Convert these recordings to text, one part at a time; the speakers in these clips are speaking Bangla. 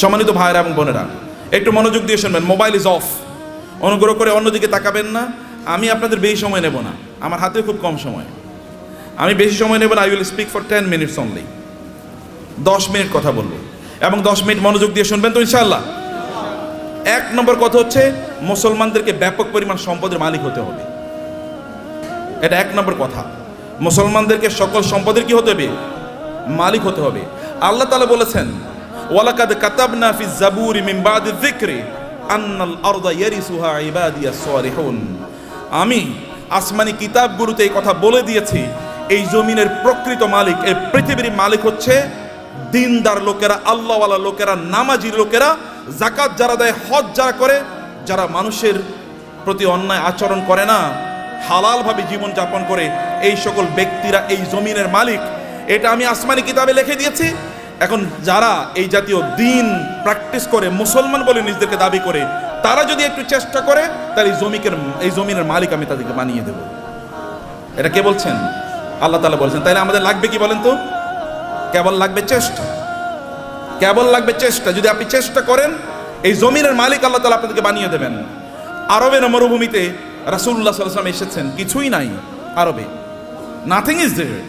সম্মানিত ভাইয়েরা এবং বোনেরা, একটু মনোযোগ দিয়ে শুনবেন। মোবাইল ইজ অফ, অনুগ্রহ করে অন্যদিকে তাকাবেন না। আমি আপনাদের বেশি সময় নেব না, আমার হাতে খুব কম সময়, আমি বেশি সময় নেব না। I will speak for 10 minutes only. 10 minute কথা বলবো এবং 10 মিনিট মনোযোগ দিয়ে শুনবেন তো ইনশাআল্লাহ। 1 নম্বর কথা হচ্ছে, মুসলমানদেরকে ব্যাপক পরিমাণ সম্পদের মালিক হতে হবে। এটা 1 নম্বর কথা। মুসলমানদেরকে সকল সম্পদের কি হতে হবে? মালিক হতে হবে। আল্লাহ তাআলা বলেছেন, ওয়ালাকাদ কাতাবনা ফিজ জাবুরি মিন বাদি যিকরি আন্নাল আরদা ইয়ারিসুহা ইবাদিয়াস সালিহুন। আমি আসমানি কিতাবগুলোতে এই কথা বলে দিয়েছি, এই জমিনের প্রকৃত মালিক, এই পৃথিবীর মালিক হচ্ছে দিনদার লোকেরা, আল্লাহওয়ালা লোকেরা, নামাজি লোকেরা, যাকাত যারা দেয়, হজ যারা করে, যারা মানুষের প্রতি অন্যায় আচরণ করে না, হালালভাবে জীবন যাপন করে, এই সকল ব্যক্তিরা এই জমিনের মালিক। এটা আমি আসমানি কিতাবে লিখে দিয়েছি। এখন যারা এই জাতীয় দিন প্র্যাকটিস করে, মুসলমান বলে নিজেদেরকে দাবি করে, তারা যদি একটু চেষ্টা করে, তাহলে এই জমিনের মালিক আমি তাদেরকে বানিয়ে দেব। এটা কে বলছেন? আল্লাহ তাআলা বলছেন। তাহলে আমাদের লাগবে কি বলেন তো? কেবল লাগবে চেষ্টা, কেবল লাগবে চেষ্টা। যদি আপনি চেষ্টা করেন, এই জমিনের মালিক আল্লাহ তাআলা আপনাদেরকে বানিয়ে দেবেন। আরবের মরুভূমিতে রাসূলুল্লাহ সাল্লাল্লাহু আলাইহি ওয়াসাল্লাম এসেছেন, কিছুই নাই আরবে, নাথিং ইজ দেয়ার।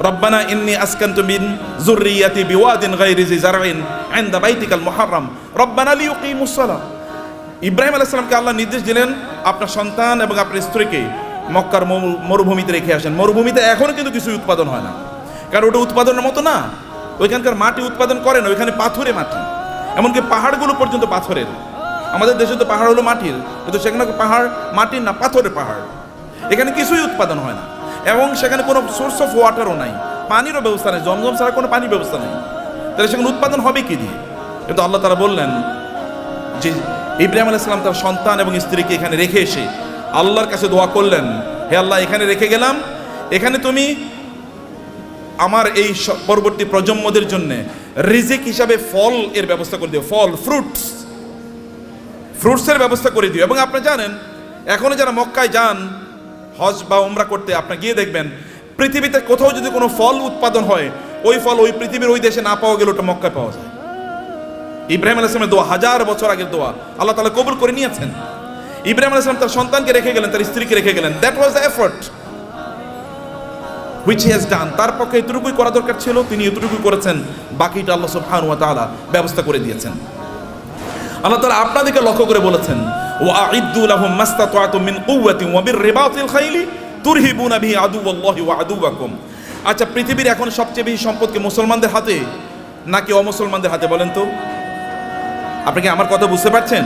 রব্বানা ইন্নী আসকানতু মিন যুররিয়াতি বিওয়াদিন গায়রি জি জারইন ইনদা বাইতিকাল মুহাররম রব্বানা লিয়ুকিমুস সালাহ। ইব্রাহিম আলাইহিস সালামকে আল্লাহ নির্দেশ দিলেন, আপনার সন্তান এবং আপনার স্ত্রীকে মক্কার মরুভূমিতে রেখে আসেন। মরুভূমিতে এখনো কিন্তু কিছু উৎপাদন হয় না, কারণ ওটা উৎপাদনের মতো না। ওইখানকার মাটি উৎপাদন করে না, ওইখানে পাথুরে মাটি, এমনকি পাহাড়গুলো পর্যন্ত পাথরের। আমাদের দেশে তো পাহাড় হলো মাটির, কিন্তু সেখানে পাহাড় মাটির না, পাথরের পাহাড়। এখানে কিছুই উৎপাদন হয় না, এবং সেখানে কোনো সোর্স অফ ওয়াটারও নাই, পানিরও ব্যবস্থা নেই, জমজম ছাড়া কোনো পানির ব্যবস্থা নেই। তাহলে সেখানে উৎপাদন হবে কি দিয়ে? কিন্তু আল্লাহ তাআলা বললেন যে ইব্রাহিম আলাইহিস সালাম তার সন্তান এবং স্ত্রীকে এখানে রেখে এসে আল্লাহর কাছে দোয়া করলেন, হে আল্লাহ, এখানে রেখে গেলাম, এখানে তুমি আমার এই পরবর্তী প্রজন্মদের জন্য রিজিক হিসাবে ফল এর ব্যবস্থা করে দিও, ফল, ফ্রুটসের ব্যবস্থা করে দিও। এবং আপনি জানেন, এখনো যারা মক্কায় যান হজ বা উমরা করতে, আপনি গিয়ে দেখবেন পৃথিবীতে কোথাও যদি কোনো ফল উৎপাদন হয়, ওই ফল ওই পৃথিবীর ওই দেশে না পাওয়া গেলে ওটা মক্কায় পাওয়া যায়। ইব্রাহিম আলাইহিস সালামের দোয়া, 1000 বছর আগের দোয়া, আল্লাহ তাআলা কবুল করে নিয়েছেন। ইব্রাহিম আলাইহিস সালাম তার সন্তানকে রেখে গেলেন, তার স্ত্রীকে রেখে গেলেন। That was the effort which he has done. তার পক্ষে এতটুকুই করা দরকার ছিল, তিনি এতটুকুই করেছেন, বাকিটা আল্লাহ সুবহানাহু ওয়া তাআলা ব্যবস্থা করে দিয়েছেন। আল্লাহ তাআলা আপনাদেরকে লক্ষ্য করে বলেছেন, ওয়া'ইদ্দু লাহুম মাসতাতা'তুম মিন কুওয়াতিন ওয়া বিররিবাতিল খাইলি তুরহিবুনা বিহি আদুওয়াল্লাহি ওয়া আদুওয়াকুম। আচ্ছা, পৃথিবীর এখন সবচেয়ে বেশি সম্পদ কি মুসলমানদের হাতে নাকি অমুসলমানদের হাতে বলেন তো? আপনি কি আমার কথা বুঝতে পারছেন?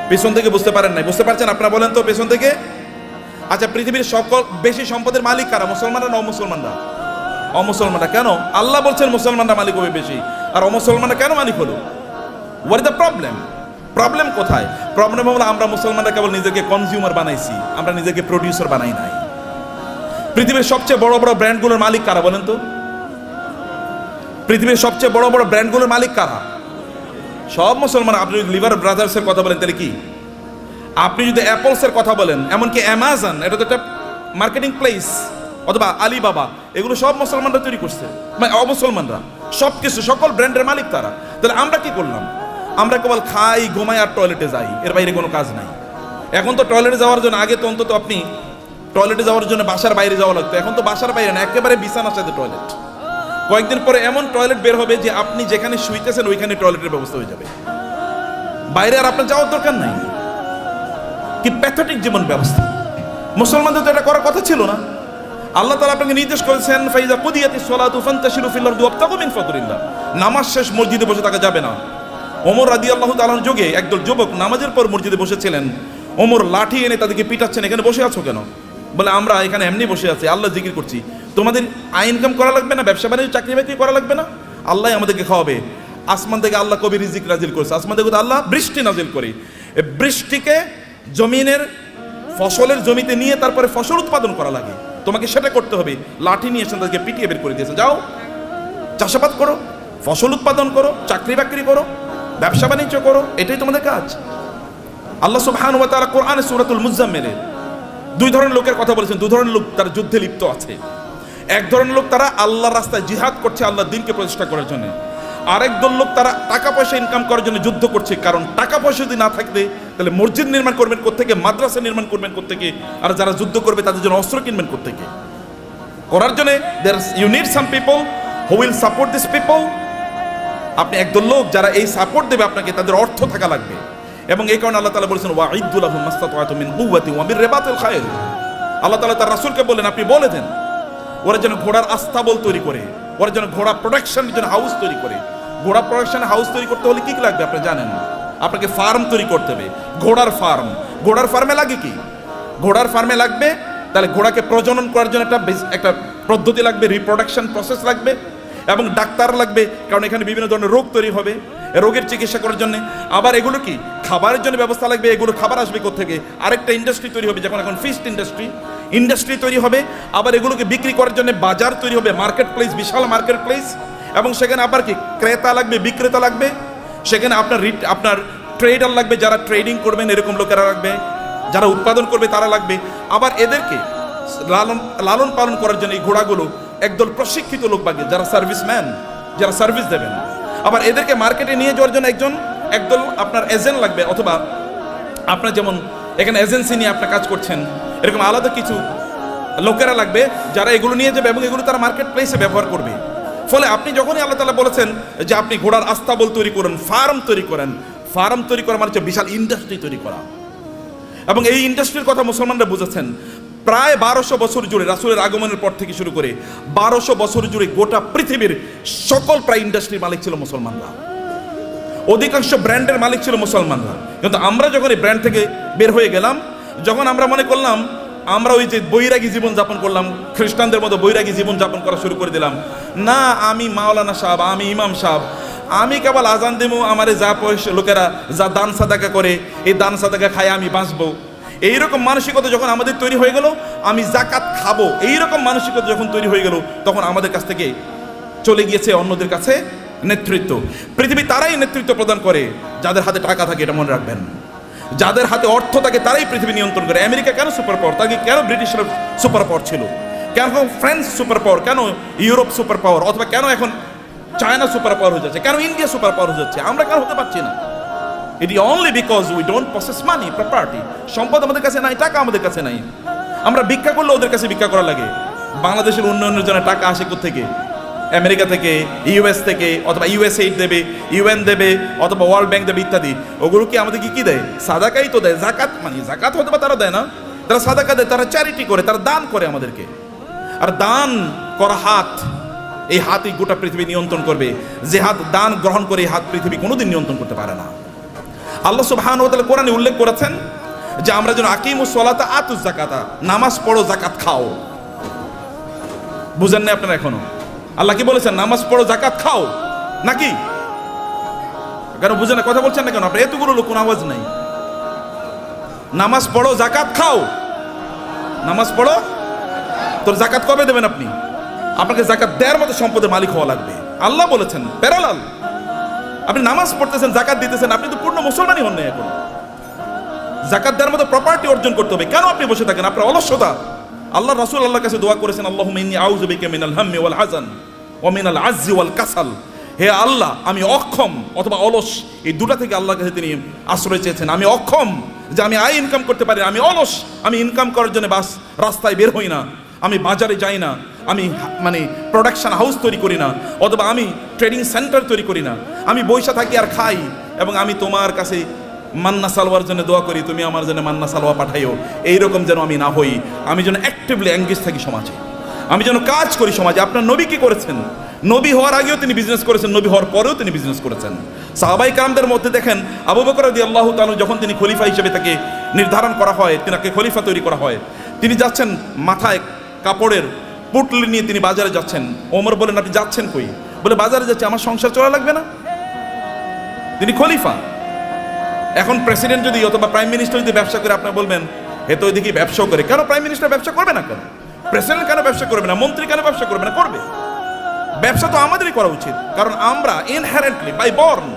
পেছন থেকে বুঝতে পারেন নাই, বুঝতে পারছেন আপনারা বলেন তো পেছন থেকে? আচ্ছা, পৃথিবীর সকল বেশি সম্পদের মালিক কারা, মুসলমানরা না অমুসলমানরা? অমুসলমানরা। কেন? আল্লাহ বলছেন মুসলমানরা মালিক হবে বেশি, আর অমুসলমানরা কেন মালিক হলো? What is the problem? Problem কোথায়? প্রবলেম হলো আমরা মুসলমানরা কেবল নিজেকে কনজিউমার বানাইছি, আমরা নিজেকে প্রডিউসার বানাই নাই। পৃথিবীর সবচেয়ে বড় বড় ব্র্যান্ডগুলোর মালিক কারা বলেন তো? পৃথিবীর সবচেয়ে বড় বড় ব্র্যান্ডগুলোর মালিক কারা? সব মুসলমান। আপনি যদি লিভার ব্রাদার্সের কথা বলেন তাহলে কি? আপনি যদি অ্যাপলসের কথা বলেন, এমনকি অ্যামাজন, এটা তো একটা মার্কেটিং প্লেস, অথবা আলিবাবা, এগুলো সব মুসলমানরা তৈরি করছে, মানে অমুসলমানরা। সব কিছু, সকল ব্র্যান্ডের মালিক তারা। তাহলে আমরা কি করলাম? আমরা কেবল খাই, ঘুমাই আর টয়লেটে যাই, এর বাইরে কোনো কাজ নাই। এখন তো টয়লেটে যাওয়ার জন্য, আগে তো অন্তত আপনি টয়লেটে যাওয়ার জন্য বাসার বাইরে যাওয়া লাগতো, এখন তো বাসার বাইরে না, একেবারে বিছানার সাথে টয়লেট। কয়েকদিন পরে এমন টয়লেট বের হবে যে আপনি যেখানে শুইতেছেন ওইখানে টয়লেটের ব্যবস্থা হয়ে যাবে, বাইরে আর আপনার যাওয়ার দরকার নাই। কি প্যাথেটিক জীবন ব্যবস্থা! মুসলমানদের তো এটা করার কথা ছিল না। আল্লাহ তাআলা আপনাকে নির্দেশ করেছেন, ফাইজা কুদিয়াতিস সালাতু ফান্তাশিরু ফিল আরদি ওয়াবতাগু মিন ফাদলিল্লাহ। নামাজ শেষ মসজিদে বসে থাকা যাবে না। ওমর রাদিয়াল্লাহু তাআলার যুগে একদল যুবক নামাজের পর মসজিদে বসেছিলেন। ওমর লাঠি এনে তাদেরকে পিটাচ্ছেন, এখানে বসে আছো কেন? বলে, আমরা এখানে এমনি বসে আছি, আল্লাহ জিকির করছি। তোমাদের ইনকাম করা লাগবে না, ব্যবসা বাণিজ্য, চাকরি বাকরি করা লাগবে না, আল্লাহ আমাদেরকে খাওয়াবে। আসমান থেকে আল্লাহ কবি রিজিক নাজিল করেছে, আসমান থেকে আল্লাহ বৃষ্টি নাজিল করে। এই বৃষ্টিকে জমিনের ফসলের জমিতে নিয়ে তারপরে ফসল উৎপাদন করা লাগে, তোমাকে সেটা করতে হবে। লাঠি নিয়ে এসে তাদেরকে পিটিয়ে বের করে দিয়েছে, যাও চাষাবাদ করো, ফসল উৎপাদন করো, চাকরি বাকরি করো, ব্যবসা বাণিজ্য করো, এটাই তোমাদের কাজ। আল্লাহ সুবহানাহু ওয়া তাআলা কোরআনে সূরাতুল মুজাম্মিলে 2 ধরনের লোকের কথা বলেছেন। 2 ধরনের লোক তারা যুদ্ধে লিপ্ত আছে। এক ধরনের লোক তারা আল্লাহর রাস্তায় জিহাদ করছে, আল্লাহর দ্বীনকে প্রতিষ্ঠা করার জন্য। আরেক দল লোক তারা টাকা পয়সা ইনকাম করার জন্য যুদ্ধ করছে, কারণ টাকা পয়সা যদি না থাকবে তাহলে মসজিদ নির্মাণ করবেন কোত্থেকে, মাদ্রাসা নির্মাণ করবেন কোত্থেকে, আর যারা যুদ্ধ করবে তাদের জন্য অস্ত্র কিনবেন কোত্থেকে। করার জন্য you need some people who will support this people. আপনি একদল লোক যারা এই সাপোর্ট দেবে আপনাকে, তাদের অর্থ থাকা লাগবে। এবং এই কারণে আল্লাহ তাআলা বলেছেন ওয়াইদ্দু লাহুম মাসতাতা'তুম মিন কুওয়াতিন ওয়া মির রিবাতিল খায়ল। আল্লাহ তাআলা তার রাসূলকে বলেন আপনি বলে দেন ওরা যেন ঘোড়ার আস্তাবল তৈরি করে, ওরা যেন ঘোড়া প্রোডাকশনের জন্য হাউস তৈরি করে। ঘোড়া প্রোডাকশন হাউস তৈরি করতে হলে কি লাগবে আপনি জানেন? আপনাকে ফার্ম তৈরি করতে হবে, ঘোড়ার ফার্ম। ঘোড়ার ফার্মে লাগে কি? ঘোড়ার ফার্মে লাগবে তাহলে ঘোড়াকে প্রজনন করার জন্য একটা পদ্ধতি লাগবে, রিপ্রোডাকশন প্রসেস লাগবে, এবং ডাক্তার লাগবে, কারণ এখানে বিভিন্ন ধরনের রোগ তৈরি হবে, রোগের চিকিৎসা করার জন্য। আবার এগুলো কি খাবারের জন্য ব্যবস্থা লাগবে, এগুলো খাবার আসবে কোত্থেকে? আরেকটা ইন্ডাস্ট্রি তৈরি হবে, যেমন এখন ফিশ ইন্ডাস্ট্রি তৈরি হবে। আবার এগুলোকে বিক্রি করার জন্য বাজার তৈরি হবে, মার্কেট প্লেস, বিশাল মার্কেট প্লেস। এবং সেখানে আবার কি ক্রেতা লাগবে, বিক্রেতা লাগবে, সেখানে আপনার ট্রেডার লাগবে, যারা ট্রেডিং করবেন এরকম লোকেরা লাগবে, যারা উৎপাদন করবে তারা লাগবে। আবার এদেরকে লালন পালন করার জন্য এই ঘোড়াগুলো একদল প্রশিক্ষিত লোক লাগবে, যারা সার্ভিসম্যান, যারা সার্ভিস দেবেন। আবার এদেরকে মার্কেটে নিয়ে যাওয়ার জন্য একদল আপনার এজেন্ট লাগবে, অথবা আপনার যেমন এখানে এজেন্সি নিয়ে আপনার কাজ করছেন, এরকম আলাদা কিছু লোকেরা লাগবে যারা এগুলো নিয়ে যাবে এবং এগুলো তারা মার্কেট প্লেসে ব্যবহার করবে। ফলে আপনি যখনই আল্লাহ তাআলা বলেছেন যে আপনি ঘোড়ার আস্তাবল তৈরি করেন, ফার্ম তৈরি করেন, ফার্ম তৈরি করা মানে হচ্ছে বিশাল ইন্ডাস্ট্রি তৈরি করা। এবং এই ইন্ডাস্ট্রির কথা মুসলমানরা বুঝেছেন। প্রায় 1200 বছর জুড়ে রাসূলের আগমনের পর থেকে শুরু করে 1200 বছর জুড়ে গোটা পৃথিবীর সকল প্রায় ইন্ডাস্ট্রির মালিক ছিল মুসলমানরা, অধিকাংশ ব্র্যান্ডের মালিক ছিল মুসলমানরা। কিন্তু আমরা যখন এই ব্র্যান্ড থেকে বের হয়ে গেলাম, যখন আমরা মনে করলাম আমরা ওই যে বৈরাগী জীবন যাপন করলাম, খ্রিস্টানদের মতো বৈরাগী জীবন যাপন করা শুরু করে দিলাম। না, আমি মাওলানা সাহেব, আমি ইমাম সাহেব, আমি কেবল আজান দেবো, আমারে যা পয়সা লোকেরা যা দান সাদাকা করে এই দান সাদাকা খায় আমি বাঁচবো, এইরকম মানসিকতা যখন আমাদের তৈরি হয়ে গেল, আমি জাকাত খাবো, এইরকম মানসিকতা যখন তৈরি হয়ে গেল, তখন আমাদের কাছ থেকে চলে গিয়েছে অন্যদের কাছে নেতৃত্ব। পৃথিবী তারাই নেতৃত্ব প্রদান করে যাদের হাতে টাকা থাকে, এটা মনে রাখবেন। যাদের হাতে অর্থ থাকে তারাই পৃথিবী নিয়ন্ত্রণ করে। আমেরিকা কেন সুপার পাওয়ার? তাকে কেন ব্রিটিশরা সুপার পাওয়ার ছিল? কেন ফ্রান্স সুপার পাওয়ার? কেন ইউরোপ সুপার পাওয়ার? অথবা কেন এখন চায়না সুপার পাওয়ার হয়ে যাচ্ছে? কেন ইন্ডিয়া সুপার পাওয়ার হয়ে যাচ্ছে? আমরা কেন হতে পারছি না? It is only because we don't possess money, property. সম্পদ আমাদের কাছে নাই, টাকা আমাদের কাছে নাই। আমরা ভিক্ষা করলে ওদের কাছে ভিক্ষা করা লাগে। বাংলাদেশের উন্নয়নের জন্য টাকা আসে কোত্থেকে? আমেরিকা থেকে, ইউএস থেকে, অথবা ইউএসএইড দেবে, ইউএন দেবে, অথবা ওয়ার্ল্ড ব্যাংক দেবে ইত্যাদি। ওগুলো কি আমাদেরকে কি দেয়? সাদাকাই তো দেয়। জাকাত মানে জাকাত হয়তো বা তারা দেয় না, তারা সাদাকা দেয়, তারা চ্যারিটি করে, তারা দান করে আমাদেরকে। আর দান করা হাত, এই হাতই গোটা পৃথিবী নিয়ন্ত্রণ করবে। যে হাত দান গ্রহণ করে, এই হাত পৃথিবী কোনোদিন নিয়ন্ত্রণ করতে পারে না। আল্লাহ সুবহানাহু ওয়া তাআলা কোরআনে উল্লেখ করেছেন যে আমরা যেন আকিমুস সালাতা আতুজ যাকাতা, নামাজ পড়ো জাকাত খাও। বুঝেন না আপনারা এখনো? আল্লাহ কি বলেছেন? নামাজ পড়ো জাকাত খাও, নাকি? কেন বুঝেন না? কথা বলছেন না কেন? আপনার এতগুলো লোক, কোনো আওয়াজ নাই। নামাজ পড়ো জাকাত খাও, নামাজ পড়ো। তোর জাকাত কবে দেবেন আপনি? আপনাকে জাকাত দেওয়ার মতো সম্পদের মালিক হওয়া লাগবে। আল্লাহ বলেছেন প্যারালাল। আপনি নামাজ পড়তেছেন, জাকাত দিতেছেন, আপনি তো পূর্ণ মুসলমানই হন না এখন। জাকাত দেওয়ার মতো প্রপার্টি অর্জন করতে হবে। কেন আপনি বসে থাকেন? আপনার অলসতা। আল্লাহ রাসূল আল্লাহর কাছে দোয়া করেছেন, আল্লাহুম্মা ইন্নী আউযু বিকা মিনাল হাম্মি ওয়াল হাযান ওয়া মিনাল আজজি ওয়াল কাসাল। হে আল্লাহ, আমি অক্ষম অথবা অলস, এই দুটা থেকে আল্লাহর কাছে তিনি আশ্রয় চেয়েছেন। আমি অক্ষম যে আমি আয় ইনকাম করতে পারি, আমি অলস, আমি ইনকাম করার জন্য বাস রাস্তায় বের হই না, আমি বাজারে যাই না, আমি মানে প্রোডাকশন হাউস তৈরি করি না, অথবা আমি ট্রেডিং সেন্টার তৈরি করি না, আমি বৈশা থাকি আর খাই, এবং আমি তোমার কাছে মান্না সালওয়ার জন্য দোয়া করি, তুমি আমার জন্য মান্না সালওয়া পাঠাইও। এইরকম যেন আমি না হই। আমি যেন অ্যাক্টিভলি এঙ্গেজ থাকি সমাজে, আমি যেন কাজ করি সমাজে। আপনার নবী কি করেছেন? নবী হওয়ার আগেও তিনি বিজনেস করেছেন, নবী হওয়ার পরেও তিনি বিজনেস করেছেন। সাহাবায়ে কেরামদের মধ্যে দেখেন, আবু বকর রাদিয়াল্লাহু তাআলা যখন তিনি খলিফা হিসেবে তাকে নির্ধারণ করা হয়, তিনাকে খলিফা তৈরি করা হয়, তিনি যাচ্ছেন মাথায় কাপড়ের পুটলি নিয়ে তিনি বাজারে যাচ্ছেন। ওমর বলেন, আপনি যাচ্ছেন কই? বলে, বাজারে যাচ্ছে, আমার সংসার চলা লাগবে না? তিনি খলিফা। এখন প্রেসিডেন্ট যদি অথবা প্রাইম মিনিস্টার যদি ব্যবসা করে, আপনার বলবেন এ তো ওইদিকে ব্যবসা করে। কেন প্রাইম মিনিস্টার ব্যবসা করবে না? কেন প্রেসিডেন্ট কেন ব্যবসা করবে না? মন্ত্রী কেন ব্যবসা করবে না? করবে। ব্যবসা তো আমাদেরই করা উচিত, কারণ আমরা inherently by born,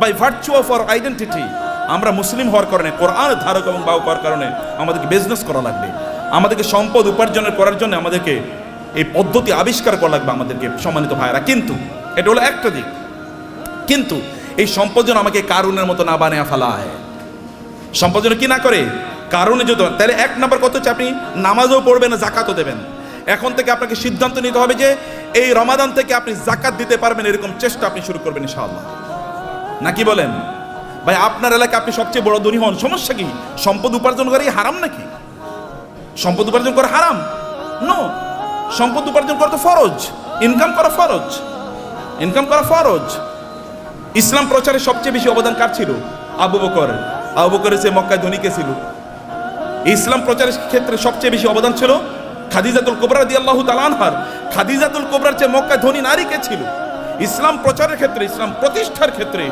by virtue of our identity, আমরা মুসলিম হওয়ার কারণে, কোরআনের ধারক এবং বাহক হওয়ার কারণে আমাদেরকে বিজনেস করা লাগবে। আমাদেরকে সম্পদ উপার্জনের করার জন্য আমাদেরকে এই পদ্ধতি আবিষ্কার করা লাগবে আমাদেরকে, সম্মানিত ভাইয়েরা। কিন্তু এটা হলো একটা দিক। কিন্তু এই সম্পদ যেন আমাকে কারুনের মতো না বানিয়ে ফেলায়, সম্পদ যেন কি না করে কারণে যদি, তাহলে 1 নম্বর কত হচ্ছে, আপনি নামাজও পড়বেন না, জাকাতও দেবেন। এখন থেকে আপনাকে সিদ্ধান্ত নিতে হবে যে এই রমাদান থেকে আপনি জাকাত দিতে পারবেন, এরকম চেষ্টা আপনি শুরু করবেন ইনশাআল্লাহ। নাকি বলেন ভাই? আপনার এলাকায় আপনি সবচেয়ে বড় ধনী হন, সমস্যা কি? সম্পদ উপার্জন করে হারাম নাকি? সম্পদ উপার্জন করা হারাম? নো, সম্পদ উপার্জন করা তো ফরজ, ইনকাম করা ফরজ, ইনকাম করা ফরজ। ইসলাম প্রচারে সবচেয়ে বেশি অবদান কার ছিল? আবু বকর। আবু বকরের চেয়ে মক্কায় ধনী কে ছিল? ইসলাম প্রচারের ক্ষেত্রে সবচেয়ে বেশি অবদান ছিল খাদিজাতুল কুবরা রাদিয়াল্লাহু তাআলা আনহার। খাদিজাতুল কুবরার চেয়ে মক্কায় ধনী নারী কে ছিল? ইসলাম প্রচারের ক্ষেত্রে, ইসলাম প্রতিষ্ঠার ক্ষেত্রে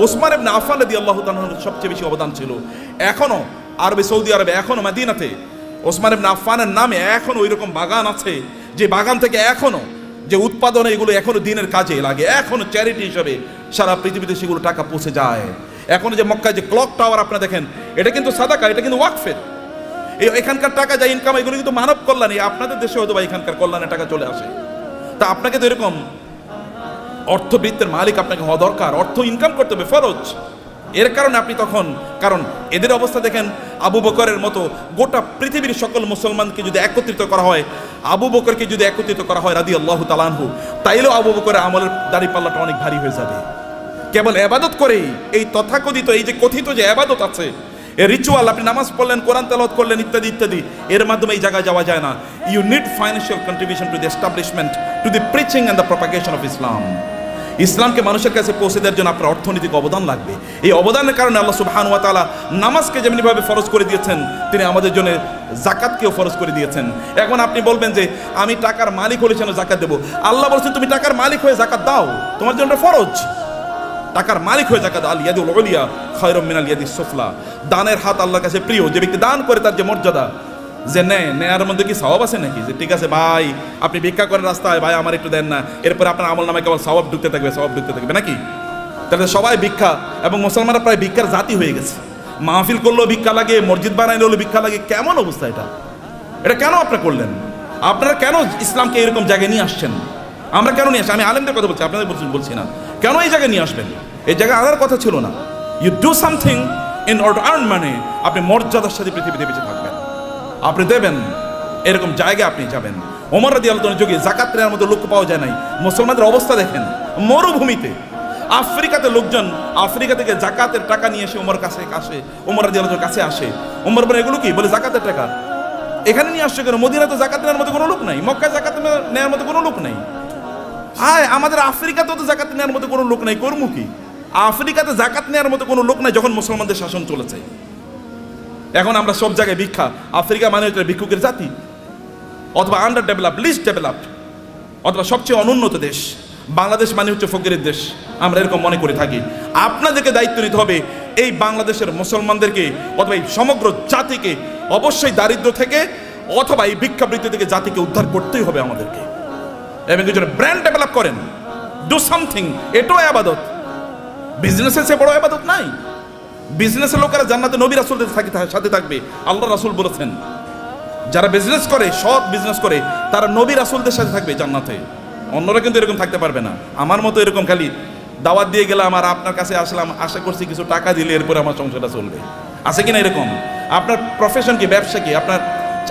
ওসমান ইবনে আফফান রাদিয়াল্লাহু তাআলা সবচেয়ে বেশি অবদান ছিল। এখনো আরবে, সৌদি আরবে, এখনো মদিনাতে ওসমান ইবনে আফফানের নামে এখনো ওই রকম বাগান আছে, যে বাগান থেকে এখনো যে উৎপাদন, এগুলো এখনো দিনের কাজে লাগে, এখনো চ্যারিটি হিসেবে সারা পৃথিবীতে সেগুলো টাকা পৌঁছে যায়। এখনো যে মক্কায় যে ক্লক টাওয়ার আপনারা দেখেন, এটা কিন্তু সাদাকা, এটা কিন্তু ওয়াকফের। এখানকার টাকা যা ইনকাম, এগুলো কিন্তু মানব কল্যাণে। আপনাদের দেশে হয়তো বা এখানকার কল্যাণে টাকা চলে আসে। তা আপনাকে তো এরকম অর্থবৃত্তের মালিক আপনাকে হওয়া দরকার, অর্থ ইনকাম করতে হবে, ফরজ। এর কারণে আপনি তখন, কারণ এদের অবস্থা দেখেন, আবু বকরের মতো গোটা পৃথিবীর সকল মুসলমানকে যদি একত্রিত করা হয়, আবু বকরকে যদি একত্রিত করা হয় রাদিয়াল্লাহু তাআলা আনহু, তাইলেও আবু বকরের আমলের দাড়িপাল্লাটা অনেক ভারী হয়ে যাবে। কেবল ইবাদত করেই, এই তথাকথিত এই যে কথিত যে ইবাদত আছে, এই রিচুয়াল, আপনি নামাজ পড়লেন, কোরআন তেলাওয়াত করলেন, ইত্যাদি ইত্যাদি, এর মাধ্যমে এই জায়গায় যাওয়া যায় না। You need financial contribution to the establishment, to the preaching and the propagation of Islam. ইসলামকে মানুষের কাছে পৌঁছে দেওয়ার জন্য আপনার অর্থনৈতিক অবদান লাগবে। এই অবদানের কারণে আল্লাহ সুবহানাহু ওয়া তাআলা নামাজকে যেমনিভাবে ফরজ করে দিয়েছেন, তিনি আমাদের জন্য জাকাতকেও ফরজ করে দিয়েছেন। এখন আপনি বলবেন যে আমি টাকার মালিক হলে যেন জাকাত দেবো। আল্লাহ বলছেন তুমি টাকার মালিক হয়ে জাকাত দাও, তোমার জন্য ফরজ। টাকার মালিক হয়ে জাকাত, আল ইয়াদুল উলিয়া খায়রুম মিনাল ইয়াদিস সুফলা। দানের হাত আল্লাহর কাছে প্রিয়। যে ব্যক্তি দান করে তার যে মর্যাদা, যে নেয়ার মধ্যে কি সওয়াব আছে নাকি? যে ঠিক আছে ভাই, আপনি ভিক্ষা করেন রাস্তায়, ভাই আমার একটু দেন না, এরপরে আপনার আমল নামে কেবল সওয়াব ঢুকতে থাকবে, সওয়াব ঢুকতে থাকবে নাকি? তাহলে সবাই ভিক্ষা, এবং মুসলমানরা প্রায় ভিক্ষার জাতি হয়ে গেছে। মাহফিল করলেও ভিক্ষা লাগে, মসজিদ বানাইলেও ভিক্ষা লাগে। কেমন অবস্থা এটা? এটা কেন আপনারা করলেন? আপনারা কেন ইসলামকে এরকম জায়গায় নিয়ে আসছেন? আমরা কেন নিয়ে আসি? আমি আলেমদের কথা বলছি, আপনাদের বলছি না। কেন এই জায়গায় নিয়ে আসবেন? এই জায়গায় আনার কথা ছিল না। You do something in order to earn money. আপনি মর্যাদার সাথে পৃথিবীতে বেঁচে থাকবেন, আপনি দেবেন, এরকম জায়গায় আপনি যাবেন। ওমর রাদিয়াল্লাহু আনহু যুগে জাকাত নেওয়ার মতো লোক পাওয়া যায় নাই। মুসলমানদের অবস্থা দেখেন, মরুভূমিতে আফ্রিকাতে লোকজন আফ্রিকা থেকে জাকাতের টাকা নিয়ে এসে ওমর কাছে আসে, ওমর রাদিয়াল্লাহু আনহুর কাছে আসে। ওমর বলে এগুলো কি? বলে জাকাতের টাকা। এখানে নিয়ে আসছে কেন? মদিনায় তো জাকাত নেওয়ার মতো কোনো লোক নাই, মক্কায় জাকাত নেওয়ার মতো কোনো লোক নাই। আয় আমাদের আফ্রিকাতেও তো জাকাত নেওয়ার মতো কোনো লোক নাই, কর্ম কি? আফ্রিকাতে জাকাত নেওয়ার মতো কোনো লোক নাই যখন মুসলমানদের শাসন চলেছে। এখন আমরা সব জায়গায় ভিক্ষা। আফ্রিকা মানে হচ্ছে ভিক্ষুকের জাতি, অথবা আন্ডার ডেভেলপ, লিস্ট ডেভেলপড, অথবা সবচেয়ে অনুন্নত দেশ। বাংলাদেশ মানে হচ্ছে ফকিরের দেশ, আমরা এরকম মনে করে থাকি। আপনাদেরকে দায়িত্ব নিতে হবে এই বাংলাদেশের মুসলমানদেরকে, অথবা এই সমগ্র জাতিকে অবশ্যই দারিদ্র থেকে অথবা এই ভিক্ষাবৃত্তি থেকে জাতিকে উদ্ধার করতেই হবে আমাদেরকে। এবং কিছু ব্র্যান্ড ডেভেলপ করেন, ডু সামথিং। এটাও আবাদত। বিজনেসের চেয়ে বড় আবাদত নাই। বিজনেসের লোকেরা জান্নাতে নবী রাসূলদের সাথে থাকবে, আল্লাহ রাসূল বলেছেন। যারা বিজনেস করে, সৎ বিজনেস করে, তারা নবী রাসূলদের সাথে থাকবে জান্নাতে। অন্যরা কিন্তু এরকম থাকতে পারবে না। আমার মতো এরকম খালি দাওয়াত দিয়ে গেলাম আর আপনার কাছে আসলাম, আশা করছি কিছু টাকা দিলে এরপরে আমার সংসারটা চলবে, আছে কিনা এরকম? আপনার প্রফেশন কি? ব্যবসা কি?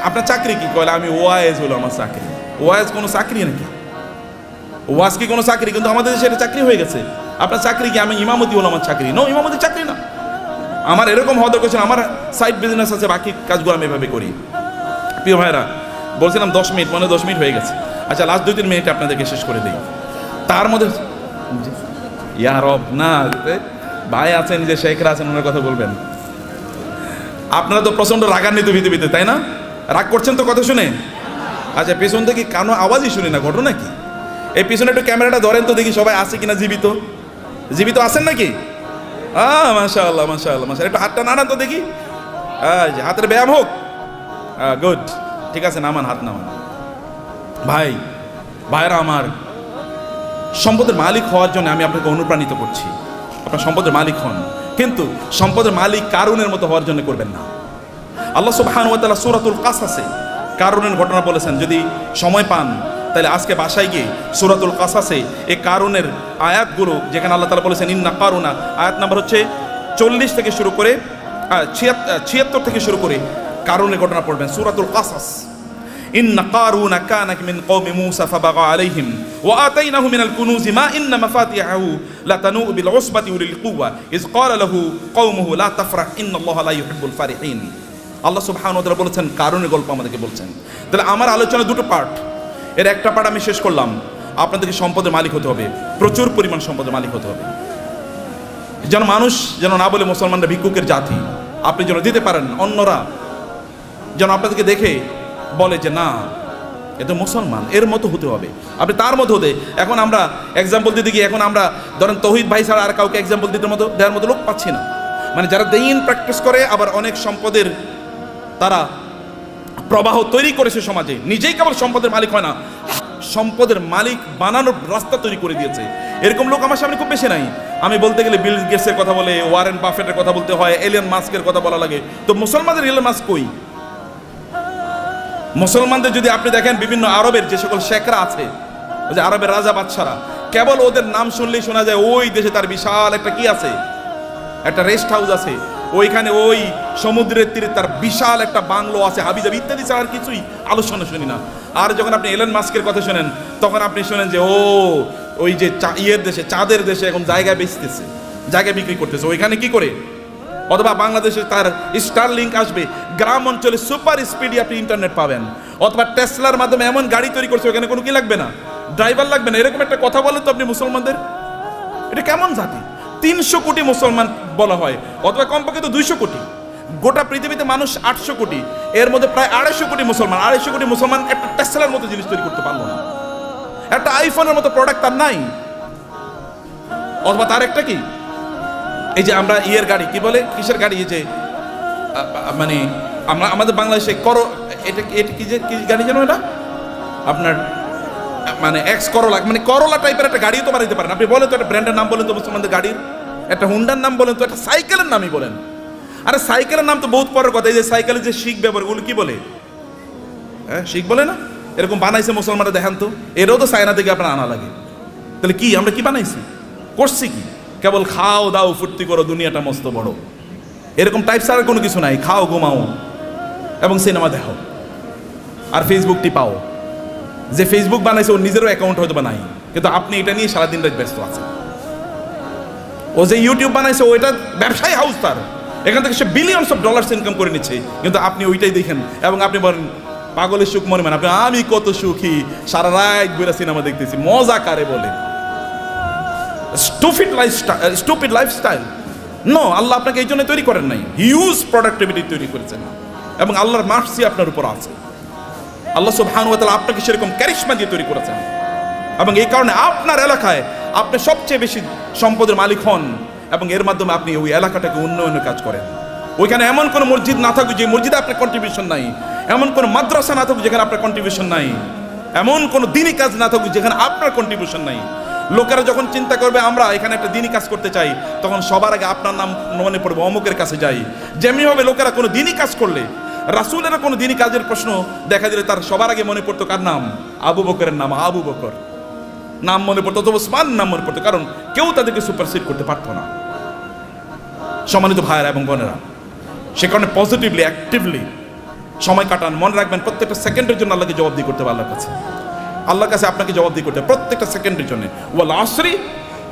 আপনার চাকরি কি? কয়লা আমি ওয়াইজ হলো আমার চাকরি। ওয়াইজ কোনো চাকরি নাকি? ওয়াজ কি কোনো চাকরি? কিন্তু আমাদের দেশে এটা চাকরি হয়ে গেছে। আপনার চাকরি কি? আমি ইমামতি হলো আমার চাকরি? নো, ইমামতি চাকরি না। আমার এরকম হওয়া দরকার ছিল, আমার সাইড বিজনেস আছে, বাকি কাজগুলো আমি এভাবে করি। প্রিয় ভাইরা, বলছিলাম 10 মিনিট, মনে 10 মিনিট হয়ে গেছে। আচ্ছা, লাস্ট 2-3 মিনিট আপনাদেরকে শেষ করে দিই। তার মধ্যে ইয়া রব, না ভাই আছেন, যে শেখরা আছেন, ওনার কথা বলবেন। আপনারা তো প্রচন্ড রাগান্বিত পৃথিবীতে, তাই না? রাগ করছেন তো কথা শুনে? আচ্ছা, পিছন থেকে কানো আওয়াজই শুনি না, ঘটনা কি? এই পিছনে একটু ক্যামেরাটা ধরেন তো দেখি সবাই আছে কিনা, জীবিত জীবিত আছেন নাকি? মাশাআল্লাহ মাশাআল্লাহ মাশাআল্লাহ। একটু হাতটা নাড়ান তো দেখি, হাতের ব্যায়াম হোক। গুড, ঠিক আছে, নামান, হাত নামান। ভাইরা আমার, সম্পদের মালিক হওয়ার জন্য আমি আপনাকে অনুপ্রাণিত করছি। আপনার সম্পদের মালিক হন, কিন্তু সম্পদের মালিক কারুনের মতো হওয়ার জন্য করবেন না। আল্লাহ সুবহানাহু ওয়া তাআলা সূরাতুল কাসাসে কারুনের ঘটনা বলেছেন। যদি সময় পান তাহলে আজকে বাসায় গিয়ে সূরাতুল কাসাসে এই কারুনের আয়াতগুলো, যেখানে আল্লাহ তাআলা বলেছেন ইন্না কারুনা, আয়াত নাম্বার হচ্ছে 40 থেকে শুরু করে 76 থেকে শুরু করে কারুনের ঘটনা পড়বেন। সূরাতুল কাসাস, ইন্না কারুনা কানা মিন কওমি মূসা ফাবাগা আলাইহিম ওয়া আতাইনাহু মিনাল কুনুজি মা ইন্না মাফাতিহাহু লাতানু বিল উসবাতি উলিল কুওয়া ইয ক্বালা লাহু কওমুহু লা তাফরাহ ইন্নাল্লাহা লা ইউহিব্বুল ফারিহিন। আল্লাহ সুবহানাহু ওয়া তাআলা বলেছেন, কারুনের গল্প আমাদেরকে বলছেন। তাহলে আমার আলোচনা দুটো পার্ট, এর একটা পার্ট আমি শেষ করলাম। আপনাদেরকে সম্পদের মালিক হতে হবে, প্রচুর পরিমাণ সম্পদের মালিক হতে হবে, যেন মানুষ যেন না বলে মুসলমানরা ভিক্ষুকের জাতি, আপনি যেন দিতে পারেন, অন্যরা যেন আপনাদেরকে দেখে বলে যে না এ তো মুসলমান, এর মতো হতে হবে, আপনি তার মতো হতে। এখন আমরা এক্সাম্পল দিতে গিয়ে এখন আমরা ধরেন তৌহিদ ভাই ছাড়া আর কাউকে এক্সাম্পল দেওয়ার মতো লোক পাচ্ছি না। মানে যারা দ্বীন প্র্যাকটিস করে, আবার অনেক সম্পদের তারা প্রবাহ তৈরি করেছে সমাজে, নিজেই কেবল সম্পদের মালিক হয় না, সম্পদের মালিক বানানোর রাস্তা তৈরি করে দিয়েছে। এরকম লোক আমার সামনে খুব বেশি নাই। আমি বলতে গেলে বিল গেটসের কথা বলে, ওয়ারেন বাফেটের কথা বলতে হয়, এলিয়ন মাস্কের কথা বলা লাগে। তো মুসলমানদের এলিয়ন মাস্ক কই? মুসলমানদের যদি আপনি দেখেন বিভিন্ন আরবের যে সকল শেখরা আছে, ওই যে আরবের রাজা বাদশারা, কেবল ওদের নাম শুনলেই শোনা যায় ওই দেশে তার বিশাল একটা কি আছে, একটা রেস্ট হাউস আছে, ওইখানে ওই সমুদ্রের তীরে তার বিশাল একটা বাংলো আছে, হাবিজাবি ইত্যাদি ছাড়া আর কিছুই আলোচনা শুনি না। আর যখন আপনি এলন মাস্কের কথা শোনেন, তখন আপনি শোনেন যে ও ওই যে ইয়ের দেশে, চাঁদের দেশে এখন জায়গা বেচতেছে, জায়গা বিক্রি করতেছে, ওইখানে কি করে। অথবা বাংলাদেশে তার স্টার লিঙ্ক আসবে, গ্রাম অঞ্চলে সুপার স্পিডে আপনি ইন্টারনেট পাবেন। অথবা টেসলার মাধ্যমে এমন গাড়ি তৈরি করছে, ওখানে কোনো কি লাগবে না, ড্রাইভার লাগবে না। এরকম একটা কথা বলেন তো আপনি মুসলমানদের, এটা কেমন জাতি? 300 কোটি মুসলমান বলা হয়, অথবা কমপক্ষে তো 200 কোটি। গোটা পৃথিবীতে মানুষ 800 কোটি, এর মধ্যে প্রায় 250 কোটি মুসলমান। 250 কোটি মুসলমান একটা টেসলার মতো জিনিস তৈরি করতে পারলো না, একটা আইফোনের মতো প্রোডাক্ট তার নাই। অথবা তার একটা কি, এই যে আমরা ইয়ের গাড়ি কি বলে, কিসের গাড়ি, এই যে মানে আমরা আমাদের বাংলাদেশে এটা কি যে কি গাড়ি জানো, এটা আপনার মানে এক্স করোলা, মানে করোলা টাইপের একটা গাড়িও তো বানাইতে পারেন। আপনি বলেন তো একটা ব্র্যান্ডের নাম বলেন তো মুসলমানদের গাড়ির, একটা হুন্ডার নাম বলেন তো, একটা সাইকেলের নামই বলেন। আরে সাইকেলের নাম তো বহুত পরের কথা। এই যে সাইকেলের যে শিখ ব্যবহার, ওগুলো কি বলে, হ্যাঁ শিখ বলে না? এরকম বানাইছে মুসলমানরা, দেখেন তো, এরও তো চায়না থেকে আপনার আনা লাগে। তাহলে কি আমরা কি বানাইছি, করছি কি? কেবল খাও দাও ফুর্তি করো, দুনিয়াটা মস্ত বড়, এরকম টাইপ ছাড়া কোনো কিছু নাই। খাও ঘুমাও এবং সিনেমা দেখো আর ফেসবুক টিপাও। যে ফেসবুক বানাইছে ওর নিজেরও অ্যাকাউন্ট হয়তো বা নাই, কিন্তু আপনি এটা নিয়ে সারাদিন রাত ব্যস্ত আছেন। ও যে ইউটিউব বানাইছে, ওইটা ব্যবসায়ী হাউস, তার এখান থেকে সে বিলিয়নস অফ ডলার্স ইনকাম করে নিচ্ছে, কিন্তু আপনি ওইটাই দেখেন এবং আপনি বলেন পাগলের সুখ মনে মানে, আপনি আমি কত সুখী, সারা রাত বইরা সিনেমা দেখতেছি, মজা কারে বলে। Stupid lifestyle. নো, আল্লাহ আপনাকে এই জন্য তৈরি করেন নাই, হিউজ প্রোডাক্টিভিটি তৈরি করেছেন এবং আল্লাহর মার্সি আপনার উপর আছে। আল্লাহ সুবহানাহু ওয়া তাআলা আপনাকে সেরকম ক্যারিশমা দিয়ে তৈরি করেছেন এবং এই কারণে আপনার এলাকায় আপনি সবচেয়ে বেশি সম্পদের মালিক হন এবং এর মাধ্যমে আপনি ওই এলাকাটাকে উন্নয়নের কাজ করেন। ওইখানে এমন কোনো মসজিদ না থাকুক যে মসজিদে আপনার কন্ট্রিবিউশন নাই, এমন কোনো মাদ্রাসা না থাকুক যেখানে আপনার কন্ট্রিবিউশন নাই, এমন কোনো দিনই কাজ না থাকুক যেখানে আপনার কন্ট্রিবিউশন নাই। লোকেরা যখন চিন্তা করবে আমরা এখানে একটা দিনই কাজ করতে চাই, তখন সবার আগে আপনার নাম মনে পড়বে, অমুকের কাছে যাই। যেমনিভাবে লোকেরা কোনো দিনই কাজ করলে, রাসূলের কোনো দিনই কাজের প্রশ্ন দেখা দিলে তার সবার আগে মনে পড়তো কার নাম? আবু বকরের নাম, আবু বকর নাম মনে পড়তো, অথবা ওসমান নাম মনে পড়তো, কারণ কেউ তাদেরকে সুপারসিড করতে পারতো না। সম্মানিত ভাইয়েরা এবং বোনেরা, সে কারণে পজিটিভলি অ্যাক্টিভলি সময় কাটান। মনে রাখবেন প্রত্যেকটা সেকেন্ডের জন্য আল্লাহকে জবাবদিহি করতে হবে আল্লাহর কাছে। আল্লাহর কাছে আপনাকে জবাবদিহি করতে হবে প্রত্যেকটা সেকেন্ডের জন্য। ওয়াল আসরি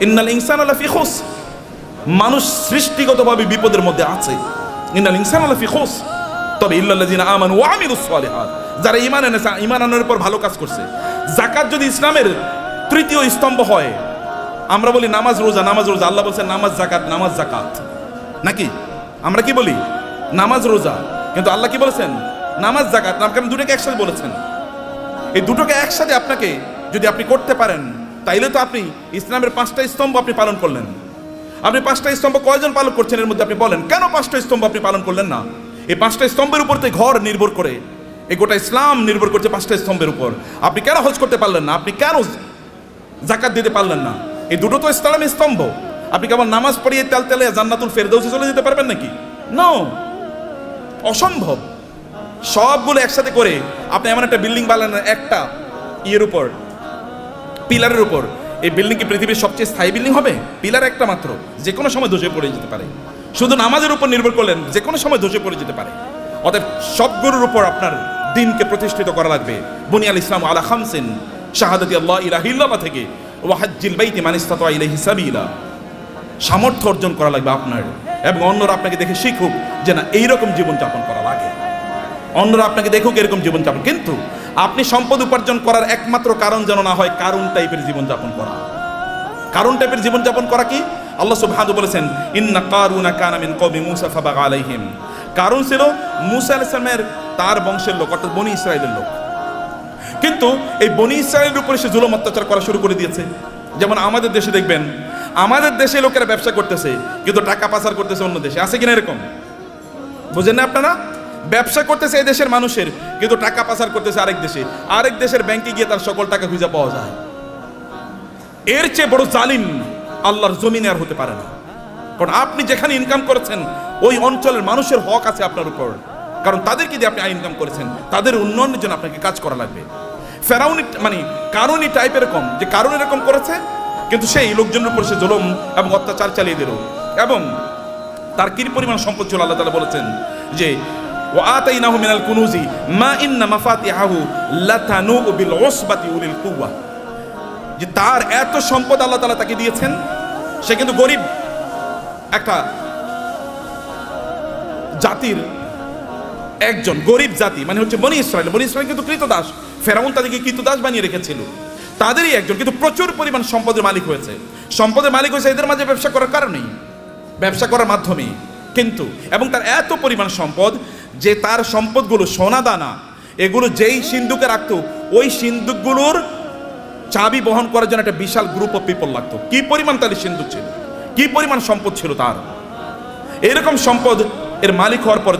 ইন্নাল ইনসানা লাফি খুস, মানুষ সৃষ্টিগতভাবে বিপদের মধ্যে আছে। ইন্নাল ইনসানা লাফি খুস, তবে ইল্লাল্লাযিনা আমানু ওয়া আমিলুস সালিহাত, যারা ঈমান এনেছে, ঈমান আনার পর ভালো কাজ করছে। যাকাত যদি ইসলামের তৃতীয় স্তম্ভ হয়, আমরা বলি নামাজ রোজা, নামাজ রোজা, আল্লাহ বলছেন নামাজ জাকাত, নামাজ জাকাত, নাকি আমরা কি বলি নামাজ রোজা, কিন্তু আল্লাহ কি বলেছেন নামাজ জাকাত। কারণ দুটোকে একসাথে বলেছেন। এই দুটোকে একসাথে আপনাকে যদি আপনি করতে পারেন, তাইলে তো আপনি ইসলামের 5টা স্তম্ভ আপনি পালন করলেন। আপনি 5টা স্তম্ভ কয়জন পালন করছেন এর মধ্যে আপনি বলেন, কেন 5টা স্তম্ভ আপনি পালন করলেন না? এই 5টা স্তম্ভের উপর তো ঘর নির্ভর করে, এই গোটা ইসলাম নির্ভর করছে 5টা স্তম্ভের উপর। আপনি কেন হজ করতে পারলেন না? আপনি কেন জাকাত দিতে পারলেন না? এই দুটো তো ইসলামের স্তম্ভ। আপনি কেবল নামাজ পড়িয়ে তেল তেলে জান্নাতুল ফেরদৌসে চলে যেতে পারবেন নাকি? নো, অসম্ভব। সবগুলো একসাথে করে আপনি এমন একটা বিল্ডিং বানালেন, একটা ইয়ের উপর, পিলারের উপর। এই বিল্ডিং কি পৃথিবীর সবচেয়ে স্থায়ী বিল্ডিং হবে? পিলার একটা মাত্র, যে কোনো সময় ধসে পড়ে যেতে পারে। শুধু নামাজের উপর নির্ভর করলেন যে কোনো সময় ধসে পড়ে যেতে পারে। অতএব সবগুলোর উপর আপনার দিনকে প্রতিষ্ঠিত করা লাগবে। বুনিয়াল ইসলাম আলা খামসিন, শাহাদাতি আল্লাহ ইলাহা ইল্লাল্লাহ থেকে ওয়া হাজ্জিল বাইতি মান ইসতাতা ইলাইহি সাবিলা। সামর্থ্য অর্জন করা লাগবে আপনার, এবং অন্যরা আপনাকে দেখে শিখুক যে না এইরকম জীবনযাপন করা লাগে। অন্যরা আপনাকে দেখুক এরকম জীবনযাপন। কিন্তু আপনি সম্পদ উপার্জন করার একমাত্র কারণ যেন না হয় কারুন টাইপের জীবনযাপন করা। কারুন টাইপের জীবনযাপন করা কি? আল্লাহ সুবহানাহু বলেছেন, ইন্না কারুনা কানা মিন কওমি মূসা ফাবাগা আলাইহিম। কারুন ছিল মূসা আলাইহিস সালামের তার বংশের লোক, অর্থাৎ বনি ইসরাইলের লোক। কিন্তু এই বনি ইসরাইলের উপরে সে জুলুম অত্যাচার করা শুরু করে দিয়েছে। যেমন আমাদের দেশে দেখবেন, আমাদের দেশে লোকেরা ব্যবসা করতেছে কিন্তু টাকা পাচার করতেছে অন্য দেশে। আছে কিনা এরকম? বুঝেন না আপনারা? ব্যবসা করতেছে এই দেশের মানুষের, কিন্তু টাকা পাচার করতেছে আরেক দেশে। আরেক দেশের ব্যাংকে গিয়ে তার সকল টাকা খুঁজে পাওয়া যায়। এর চেয়ে বড় জালিম আল্লাহর জমিনে আর হতে পারে না। কারণ আপনি যেখানে ইনকাম করেছেন ওই অঞ্চলের মানুষের হক আছে আপনার উপর। কারণ তাদেরকে দিয়ে আপনি ইনকাম করেছেন, তাদের উন্নয়নের জন্য আপনাকে কাজ করা লাগবে। ফেরাউনি মানে কারুনি টাইপ এরকম, যে কারণ এরকম করেছে কিন্তু সেই লোকজনের উপর সে জুলুম এবং অত্যাচার চালিয়ে দিল। এবং তার কি পরিমাণ সম্পদ ছিল আল্লাহ তাআলা বলেছেন যে ওয়া আতাইনাহু মিনাল কুনুজি মা ইন্না মাফাতিহাহু লাতানু বিল উসবাতি উলিল কুওয়া। যে তার এত সম্পদ আল্লাহ তাআলা তাকে দিয়েছেন, সে কিন্তু গরিব একটা জাতির একজন, গরিব জাতি মানে হচ্ছে বনি ইসরাইল। বনি ইসরাইল কিন্তু কৃতদাস, ফেরাউন তাদেরকে কৃতদাস বানিয়ে রেখেছিল, তাদেরই একজন, কিন্তু প্রচুর পরিমাণ সম্পদের মালিক হয়েছে। সম্পদের মালিক হয়েছে এদের মাঝে ব্যবসা করার কারণেই, ব্যবসা করার মাধ্যমে। কিন্তু এবং তার এত পরিমাণ সম্পদ যে তার সম্পদগুলো সোনা দানা এগুলো যেই সিন্ধুকে রাখতো, ওই সিন্ধুকগুলোর চাবি বহন করার জন্য একটা বিশাল গ্রুপ অফ পিপল লাগতো। কি পরিমাণ তার সিন্ধুক ছিল, কি পরিমাণ সম্পদ ছিল তার। এরকম সম্পদ এর মালিক হওয়ার পরে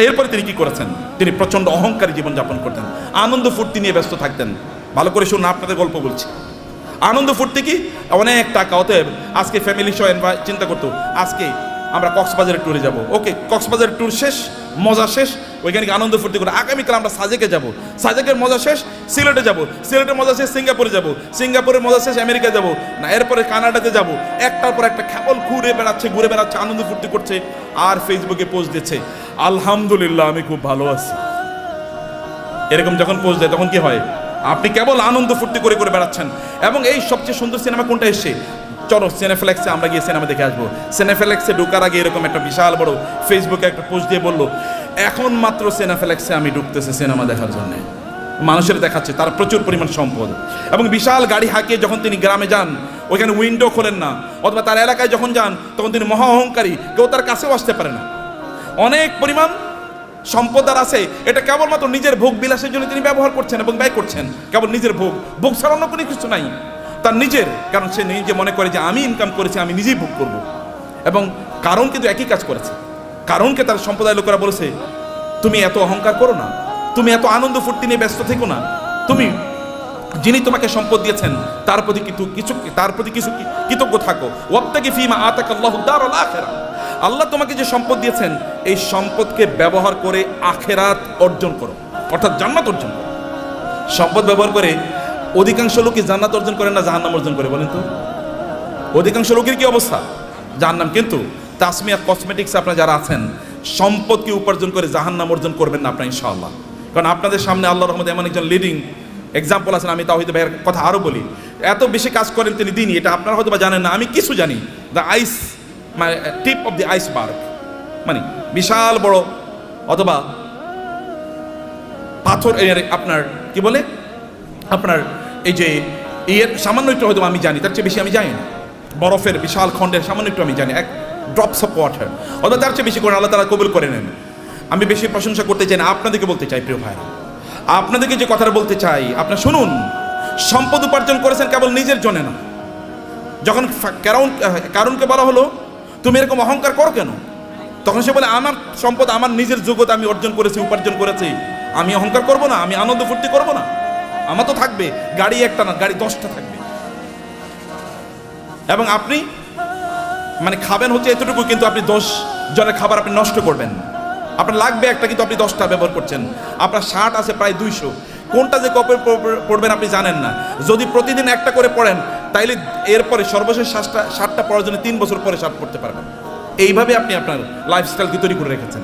এরপরে তিনি কি করেছেন? তিনি প্রচন্ড অহংকারী জীবনযাপন করতেন, আনন্দ ফুর্তি নিয়ে ব্যস্ত থাকতেন। ভালো করে শুনুন, আপনাদের গল্প বলছি। আনন্দ ফুর্তি কি? অনেক টাকা। অতএব আজকে ফ্যামিলি সহ চিন্তা করতো আজকে আমরা কক্সবাজারের ট্যুরে যাব। ওকে, কক্সবাজারের ট্যুর শেষ, মজা শেষ, ওইখানে আনন্দ ফুর্তি করে আগামীকাল আমরা সাজেকে যাব। সাজেকের মজা শেষ সিলেটে যাব, সিলেটের মজা শেষ সিঙ্গাপুরে যাব, সিঙ্গাপুরের মজা শেষ আমেরিকা যাব, না এরপরে কানাডাতে যাব। একটার পর একটা কেবল ঘুরে বেড়াচ্ছে, আনন্দ ফুর্তি করছে, আর ফেসবুকে পোস্ট দিচ্ছে আলহামদুলিল্লাহ আমি খুব ভালো আছি। এরকম যখন পোস্ট দেয় তখন কি হয়? আপনি কেবল আনন্দ ফুর্তি করে বেড়াচ্ছেন। এবং এই সবচেয়ে সুন্দর সিনেমা কোনটা এসছে? চলো সিনেফ্লেক্সে আমরা গিয়ে সিনেমা দেখে আসবো। সিনেফ্লেক্সে ঢোকার আগে এরকম একটা বিশাল বড় ফেসবুকে একটা পোস্ট দিয়ে বললো এখন মাত্র সিনেফ্লেক্সে আমি ঢুকতেছি সিনেমা দেখার জন্য। মানুষের দেখাচ্ছে তার প্রচুর পরিমাণ সম্পদ এবং বিশাল গাড়ি হাঁকিয়ে যখন তিনি গ্রামে যান ওইখানে উইন্ডো খোলেন না, অথবা তার এলাকায় যখন যান তখন তিনি মহা অহংকারী, কেউ তার কাছেও আসতে পারে না। অনেক পরিমাণ সম্পদ আর আছে, এটা কেবলমাত্র নিজের ভোগ বিলাসের জন্য তিনি ব্যবহার করছেন এবং ব্যয় করছেন। কেবল নিজের ভোগ ছাড়া অন্য কোনো কিছু নাই তার নিজের। কারণ সে নিজে মনে করে যে আমি ইনকাম করেছি, আমি নিজেই ভোগ করব। এবং কারণ কিন্তু একই কাজ করেছে। কারণকে তার সম্প্রদায় লোকেরা বলেছে তুমি এত অহংকার করো না, তুমি এত আনন্দ ফুর্তি নিয়ে ব্যস্ত থেকো না, তুমি যিনি তোমাকে সম্পদ দিয়েছেন তার প্রতি কিছু কৃতজ্ঞ থাকো। ওয়াবতাগি ফীমা আতাকাল্লাহু দারাল আখিরাহ। আল্লাহ তোমাকে যে সম্পদ দিয়েছেন এই সম্পদকে ব্যবহার করে আখিরাত অর্জন করো, অর্থাৎ জান্নাত অর্জন করো। সম্পদ ব্যবহার করে অধিকাংশ লোকই জান্নাত অর্জন করে না জাহান্নাম অর্জন করে, বলেন তো? অধিকাংশ লোকের কি অবস্থা? জাহান্নাম। কিন্তু তাসমিয়া কসমেটিক্স আপনারা যারা আছেন সম্পদকে উপার্জন করে জাহান্নাম অর্জন করবেন না আপনারা ইনশাআল্লাহ। কারণ আপনাদের সামনে আল্লাহর রহমতে এমন একজন লিডিং এক্সাম্পল আছেন। আমি তাওহীদ ভাইয়ের কথা আরও বলি, এত বেশি কাজ করেন তিনি দিনই, এটা আপনারা হয়তো বা জানেন না, আমি কিছু জানি। দ্য আইস মানে টিপ অফ দি আইসবার্গ, মানে বিশাল বড় অথবা পাথর আপনার কি বলে আপনার এই যে এর সামান্য একটু হয়তো আমি জানি, তার চেয়ে বেশি আমি জানি না। বরফের বিশাল খণ্ডের সামান্য একটু আমি জানি, এক ড্রপস অফ ওয়াটার, অথবা তার চেয়ে বেশি করে আল্লাহ তাআলা কবুল করে নেন। আমি বেশি প্রশংসা করতে চাই না, আপনাদেরকে বলতে চাই প্রিয় ভাই, আপনাদেরকে যে কথাটা বলতে চাই আপনারা শুনুন। সম্পদ উপার্জন করেছেন কেবল নিজের জন্য না। যখন কারণকে বলা হলো তুমি এরকম অহংকার করো কেন, তখন সে বলে আমার সম্পদ আমার নিজের যোগ্যতা আমি অর্জন করেছি, উপার্জন করেছি, আমি অহংকার করব না, আমি আনন্দ ফুর্তি করব না? আমার তো থাকবে গাড়ি একটা না, গাড়ি 10টা থাকবে। এবং আপনি মানে খাবেন হচ্ছে এতটুকু, কিন্তু আপনি 10 জনের খাবার আপনি নষ্ট করবেন। আপনার লাগবে একটা, কিন্তু আপনি 10টা ব্যবহার করছেন। আপনার শার্ট আছে প্রায় 200, কোনটা যে কবে পড়বেন আপনি জানেন না। যদি প্রতিদিন একটা করে পড়েন তাইলে এরপরে সর্বশেষ 7টা পড়ার জন্য 3 বছর পরে 7 পড়তে পারবেন। এইভাবে আপনি আপনার লাইফস্টাইলকে তৈরি করে রেখেছেন।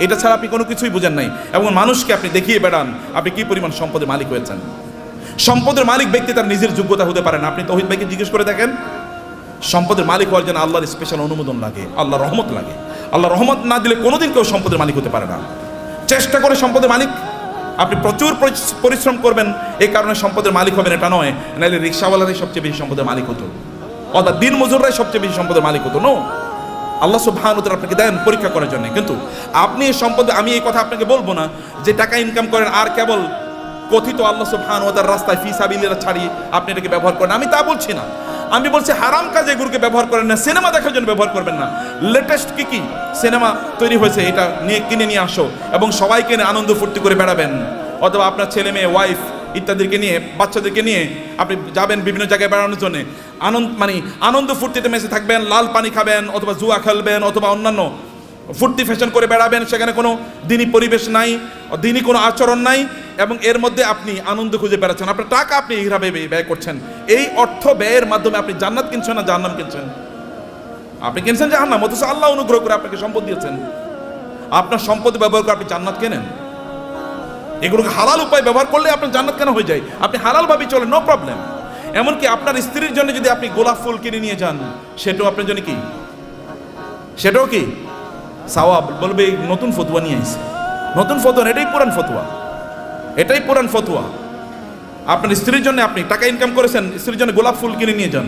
এটা ছাড়া আপনি কোনো কিছুই বুঝেন নাই, এবং মানুষকে আপনি দেখিয়ে বেড়ান আপনি কি পরিমাণ সম্পদের মালিক হয়েছেন। সম্পদের মালিক ব্যক্তি তার নিজের যোগ্যতা হতে পারে না। আপনি তৌহিদ ভাইকে জিজ্ঞেস করে দেখেন, সম্পদের মালিক হওয়ার জন্য আল্লাহর স্পেশাল অনুমোদন লাগে, আল্লাহর রহমত লাগে। আল্লাহ রহমত না দিলে কোনোদিন কেউ সম্পদের মালিক হতে পারে না। চেষ্টা করে সম্পদের মালিক, আপনি প্রচুর পরিশ্রম করবেন এই কারণে সম্পদের মালিক হবেন এটা নয়, নাহলে রিক্সাওয়ালারাই সবচেয়ে বেশি সম্পদের মালিক হতো, অর্থাৎ দিন মজুররাই সবচেয়ে বেশি সম্পদের মালিক হতো। নো, আল্লাহ সুবহানাহু ওয়া তাআলা আপনাকে দেন পরীক্ষা করার জন্য। কিন্তু আপনি এই সম্পদে, আমি এই কথা আপনাকে বলবো না যে টাকা ইনকাম করেন আর কেবল কথিত আল্লাহ সুবহানাহু ওয়া তাআলার রাস্তায় ফি সাবিলিল্লাহ ছাড়িয়ে আপনি এটাকে ব্যবহার করেন, আমি তা বলছি না। আমি বলছি হারাম কাজে এগুলোকে ব্যবহার করেন না, সিনেমা দেখার জন্য ব্যবহার করবেন না। লেটেস্ট কি সিনেমা তৈরি হয়েছে এটা নিয়ে কিনে নিয়ে আসো এবং সবাইকে নিয়ে আনন্দ ফুর্তি করে বেড়াবেন, অথবা আপনার ছেলে মেয়ে ওয়াইফ ইত্যাদিকে নিয়ে বাচ্চাদেরকে নিয়ে আপনি যাবেন বিভিন্ন জায়গায় বেড়ানোর জন্য, আনন্দ ফুর্তিতে মেসে থাকবেন, লাল পানি খাবেন অথবা জুয়া খেলবেন অথবা অন্যান্য ফুর্তি ফ্যাশন করে বেড়াবেন। সেখানে কোনো দিনই পরিবেশ নাই, দিনই কোনো আচরণ নাই, এবং এর মধ্যে আপনি আনন্দ খুঁজে বেড়াচ্ছেন। আপনার টাকা আপনি এইভাবে ব্যয় করছেন। এই অর্থ ব্যয়ের মাধ্যমে আপনি জান্নাত কিনছেন না জাহান্নাম কিনছেন? আপনি কিনছেন জাহান্নাম, অথচ আল্লাহ অনুগ্রহ করে আপনাকে সম্পদ দিয়েছেন। আপনার সম্পদ ব্যবহার করে আপনি জান্নাত কেনেন। এগুলোকে হালাল উপায় ব্যবহার করলে আপনার জান্নাত কেন হয়ে যায়? আপনি হালালভাবেই চলেন, নো প্রবলেম। এমনকি আপনার স্ত্রীর জন্য যদি আপনি গোলাপ ফুল কিনে নিয়ে যান, সেটাও আপনার জন্য কি, সেটাও কি সওয়াব। বলবে নতুন ফতোয়া নিয়ে আইছে, নতুন ফতোয়া, এটাই পুরান ফতোয়া, এটাই পুরান ফতোয়া। আপনার স্ত্রীর জন্য আপনি টাকা ইনকাম করেছেন, স্ত্রীর জন্য গোলাপ ফুল কিনে নিয়ে যান,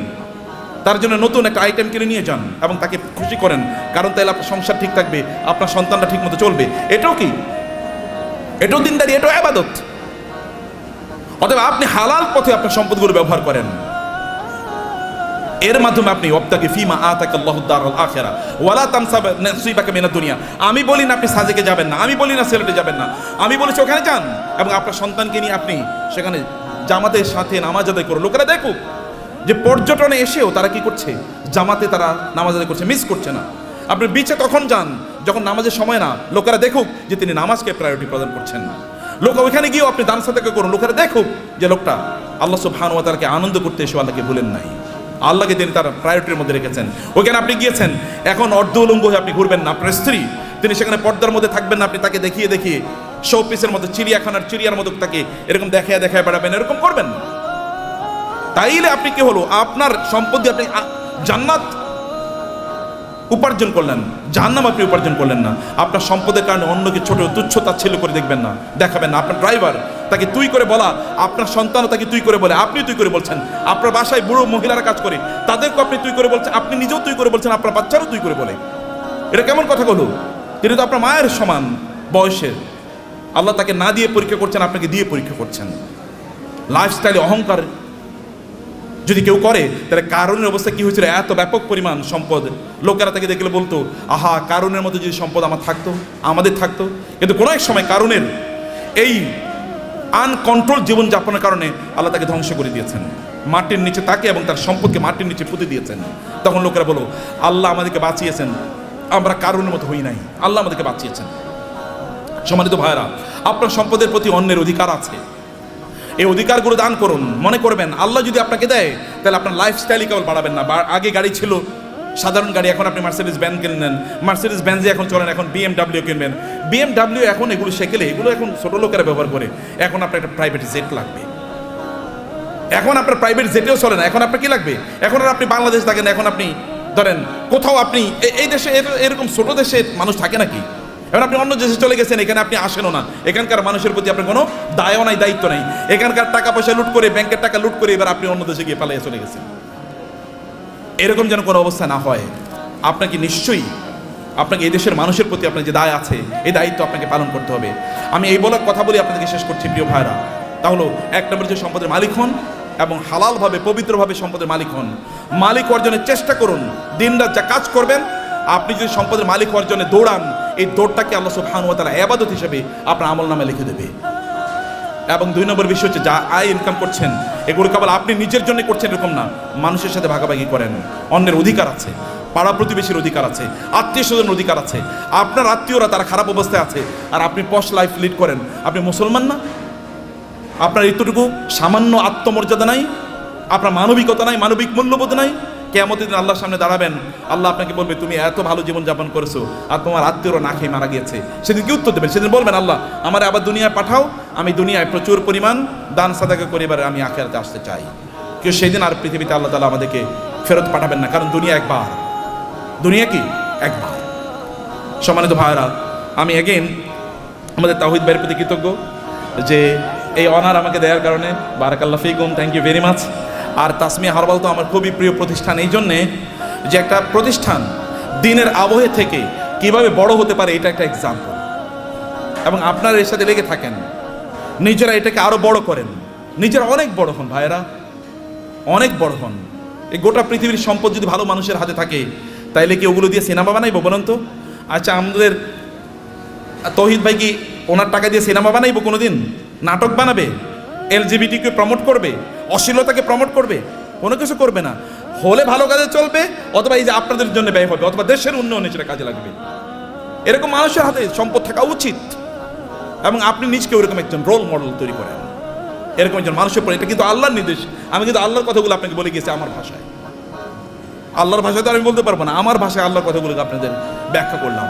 তার জন্য নতুন একটা আইটেম কিনে নিয়ে যান এবং তাকে খুশি করেন, কারণ তাহলে আপনার সংসার ঠিক থাকবে, আপনার সন্তানটা ঠিক মতো চলবে। এটাও কি, এটাও দিনদারি, এটাও ইবাদত। অতএব আপনি হালাল পথে আপনার সম্পদগুলো ব্যবহার করেন, এর মাধ্যমে আপনি ওয়াবতাগি ফিমা আতাকাল্লাহু দারুল আখিরা ওয়ালা তানসা নাসিবাকা মিনাদ দুনিয়া। আমি বলি না আপনি সাজেকে যাবেন না, আমি বলি না সিলেটে যাবেন না, আমি বলেছি ওখানে যান এবং আপনার সন্তানকে নিয়ে আপনি সেখানে জামাতের সাথে নামাজ আদায় করুন। লোকেরা দেখুক যে পর্যটনে এসেও তারা কি করছে, জামাতে তারা নামাজ আদায় করছে, মিস করছে না। আপনি বিচে তখন যান যখন নামাজের সময় না, লোকেরা দেখুক যে তিনি নামাজকে প্রায়োরিটি প্রদান করছেন। লোক ওইখানে গিয়েও আপনি দান সাদাকা করুন, লোকেরা দেখুক যে লোকটা আল্লাহ সুবহানাহু ওয়া তাআলাকে আনন্দ করতে এসে আল্লাহকে ভুলেন নাই, আল্লাহকে তিনি তার প্রায়োরিটির মধ্যে রেখেছেন। ওইখানে আপনি গিয়েছেন, এখন অর্ধ উলঙ্গ হয়ে আপনি ঘুরবেন না। আপনার স্ত্রী তিনি সেখানে পর্দার মধ্যে থাকবেন না, আপনি তাকে দেখিয়ে দেখিয়ে শোপিসের মতো চিড়িয়াখানার চিড়িয়ার মতো তাকে এরকম দেখায় দেখায় বেড়াবেন, এরকম করবেন না। তাইলে আপনি কি হলো, আপনার সম্পদ দিয়ে আপনি জান্নাত উপার্জন করলেন, জাহান্নাম আপনি উপার্জন করলেন না। আপনার সম্পদের কারণে অন্যকে ছোট তুচ্ছ তাচ্ছিল্য করে দেখবেন না, দেখাবেন না। আপনার ড্রাইভার তাকে তুই করে বলা, আপনার সন্তানও তাকে তুই করে বলে, আপনি তুই করে বলছেন। আপনার বাসায় বুড়ো মহিলারা কাজ করে, তাদেরকে আপনি তুই করে বলছেন, আপনি নিজেও তুই করে বলছেন, আপনার বাচ্চারও তুই করে বলে। এটা কেমন কথা হলো? তিনি তো আপনার মায়ের সমান বয়সের, আল্লাহ তাকে না দিয়ে পরীক্ষা করছেন, আপনাকে দিয়ে পরীক্ষা করছেন। লাইফস্টাইলে অহংকার যদি কেউ করে, তাহলে কারণের অবস্থা কি হয়েছিল? এত ব্যাপক পরিমাণ সম্পদ, লোকেরা তাকে দেখলে বলতো আহা, কারণের মতো যদি সম্পদ আমার থাকতো, আমাদের থাকতো। কিন্তু কোনো এক সময় কারণের এই আনকন্ট্রোল জীবনযাপনের কারণে আল্লাহ তাকে ধ্বংস করে দিয়েছেন, মাটির নিচে তাকে এবং তার সম্পদকে মাটির নিচে পুঁতে দিয়েছেন। তখন লোকেরা বলো আল্লাহ আমাদেরকে বাঁচিয়েছেন, আমরা কারণের মতো হই নাই, আল্লাহ আমাদেরকে বাঁচিয়েছেন। সম্মানিত ভাইরা, আপনার সম্পদের প্রতি অন্যের অধিকার আছে, এই অধিকারগুলো দান করুন। মনে করবেন আল্লাহ যদি আপনাকে দেয় তাহলে আপনার লাইফস্টাইলই কেবল বাড়াবেন না। আগে গাড়ি ছিল সাধারণ গাড়ি, এখন আপনি মার্সিডিজ ব্যান কিনলেন, মার্সিডিজ ব্যানজে এখন চলেন, এখন BMW কিনবেন। BMW এখন এগুলো সেকেলে, এগুলো এখন ছোট লোকেরা ব্যবহার করে। এখন আপনার একটা প্রাইভেট জেট লাগবে, এখন আপনার প্রাইভেট জেটেও চলে না। এখন আপনার কি লাগবে? এখন আর আপনি বাংলাদেশ থাকেন, এখন আপনি ধরেন কোথাও আপনি এই দেশে এরকম ছোট দেশে মানুষ থাকে নাকি? এখন আপনি অন্য দেশে চলে গেছেন, এখানে আপনি আসেনও না, এখানকার মানুষের প্রতি আপনার কোনো দায়ও নাই, দায়িত্ব নাই। এখানকার টাকা পয়সা লুট করে, ব্যাংকের টাকা লুট করে এবার আপনি অন্য দেশে গিয়ে পালিয়ে চলে গেছেন। এরকম যেন কোনো অবস্থা না হয়। আপনাকে নিশ্চয়ই আপনাকে এই দেশের মানুষের প্রতি আপনার যে দায় আছে, এই দায়িত্ব আপনাকে পালন করতে হবে। আমি এই বলার কথা বলি আপনাদেরকে শেষ করছি প্রিয় ভাইরা। তাহলে এক নম্বর যে সম্পদের মালিক হন এবং হালালভাবে পবিত্রভাবে সম্পদের মালিক হন। মালিক অর্জনের চেষ্টা করুন, দিনরাত যা কাজ করবেন। আপনি যদি সম্পদের মালিক হওয়ার জন্য দৌড়ান, এই দৌড়টাকে আল্লাহ সুবহানাহু ওয়া তাআলা ইবাদত হিসেবে আপনার আমলনামায় লিখে দেবে। এবং 2 নম্বর বিষয় হচ্ছে, যা আয় ইনকাম করছেন এগুলো কেবল আপনি নিজের জন্য করছেন এরকম না, মানুষের সাথে ভাগাভাগি করেন। অন্যের অধিকার আছে, পাড়া প্রতিবেশীর অধিকার আছে, আত্মীয় স্বজনের অধিকার আছে। আপনার আত্মীয়রা তারা খারাপ অবস্থায় আছে আর আপনি পশ লাইফ লিড করেন, আপনি মুসলমান না? আপনার এতটুকু সামান্য আত্মমর্যাদা নাই, আপনার মানবিকতা নাই, মানবিক মূল্যবোধ নাই। কিয়ামতের দিন আল্লাহর সামনে দাঁড়াবেন, আল্লাহ আপনাকে বলবে তুমি এত ভালো জীবনযাপন করেছো আর তোমার আত্মীয়রা না খেয়ে মারা গিয়েছে। সেদিন কি উত্তর দেবেন? সেদিন বলবেন আল্লাহ আমার আবার দুনিয়ায় পাঠাও, আমি দুনিয়ায় প্রচুর পরিমাণ দান সাদাকা করে এবার আমি আখিরাতে আসতে চাই। কেউ সেই দিন আর পৃথিবীতে আল্লাহ তাআলা আমাদেরকে ফেরত পাঠাবেন না, কারণ দুনিয়া একবার, দুনিয়া কি একবার। সম্মানিত ভাইরা, আমি এগেইন আমাদের তাওহীদ ভাইয়ের প্রতি কৃতজ্ঞ যে এই অনার আমাকে দেওয়ার কারণে। বারাকাল্লাহ ফিকুম, থ্যাংক ইউ ভেরি মাচ। আর তাসমিয়া হার্বাল তো আমার খুবই প্রিয় প্রতিষ্ঠান, এই জন্যে যে একটা প্রতিষ্ঠান দিনের আবহে থেকে কিভাবে বড় হতে পারে এটা একটা এক্সাম্পল। এবং আপনারা এর সাথে লেগে থাকেন, নিজেরা এটাকে আরো বড় করেন, নিজেরা অনেক বড় হন ভাইয়েরা, অনেক বড় হন। এই গোটা পৃথিবীর সম্পদ যদি ভালো মানুষের হাতে থাকে তাইলে কি ওগুলো দিয়ে সিনেমা বানাইবো বলুন তো? আচ্ছা, আমাদের তৌহিদ ভাই কি ওনার টাকা দিয়ে সিনেমা বানাইবো কোনোদিন? নাটক বানাবে? এলজিবিটিকে প্রমোট করবে? অশ্লীলতাকে প্রমোট করবে? কোনো কিছু করবে না। হলে ভালো কাজে চলবে, অথবা এই যে আপনাদের জন্য ব্যয় হবে, অথবা দেশের উন্নয়নে সেটা কাজে লাগবে। এরকম মানুষের হাতে সম্পদ থাকা উচিত, এবং আপনি নিজকে ওরকম একজন রোল মডেল তৈরি করেন, এরকম একজন মানুষের পরে। এটা কিন্তু আল্লাহর নির্দেশ। আমি কিন্তু আল্লাহর কথাগুলো আপনাকে বলে গেছি আমার ভাষায়, আল্লাহর ভাষায় তো আমি বলতে পারবো না, আমার ভাষায় আল্লাহর কথাগুলোকে আপনাদের ব্যাখ্যা করলাম।